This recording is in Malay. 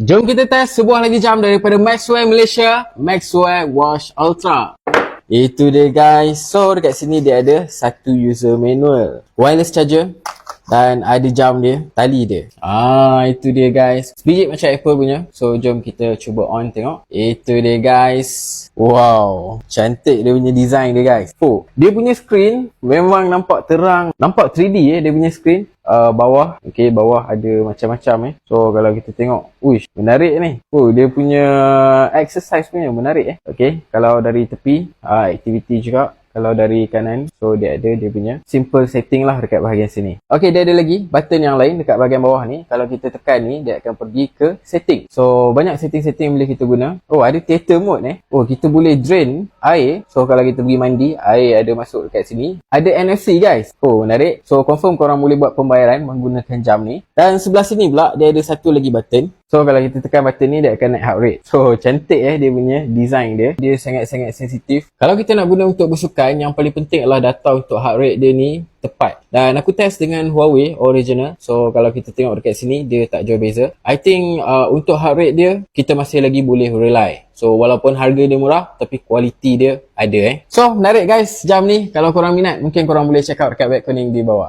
Jom kita test sebuah lagi jam daripada Maxwell Malaysia, Maxwell Watch Ultra. Itu dia guys. So dekat sini dia ada satu user manual, wireless charger, dan ada jam dia, tali dia. Itu dia guys. Sebiji macam Apple punya. So jom kita cuba on tengok. Itu dia guys. Wow, cantik dia punya design dia guys. Oh, dia punya screen memang nampak terang, nampak 3D dia punya screen. Bawah, okey, bawah ada macam-macam So kalau kita tengok, uish, menarik ni. Oh, dia punya exercise punya menarik Okey, kalau dari tepi, activity juga. Kalau dari kanan, so dia ada dia punya simple setting lah dekat bahagian sini. Okey, dia ada lagi button yang lain dekat bahagian bawah ni. Kalau kita tekan ni, dia akan pergi ke setting. So banyak setting-setting yang boleh kita guna. Oh, ada theater mode Oh, kita boleh drain air. So kalau kita pergi mandi, air ada masuk dekat sini. Ada NFC guys. Oh, menarik. So confirm korang boleh buat pembayaran menggunakan jam ni. Dan sebelah sini pula dia ada satu lagi button. So kalau kita tekan button ni, dia akan naik heart rate. So cantik dia punya design dia. Dia sangat-sangat sensitif. Kalau kita nak guna untuk bersukan, yang paling penting adalah data untuk heart rate dia ni tepat. Dan aku test dengan Huawei original. So kalau kita tengok dekat sini, dia tak jauh beza. I think untuk heart rate dia, kita masih lagi boleh rely. So walaupun harga dia murah, tapi kualiti dia ada So menarik guys jam ni. Kalau korang minat, mungkin korang boleh check out dekat web kuning di bawah.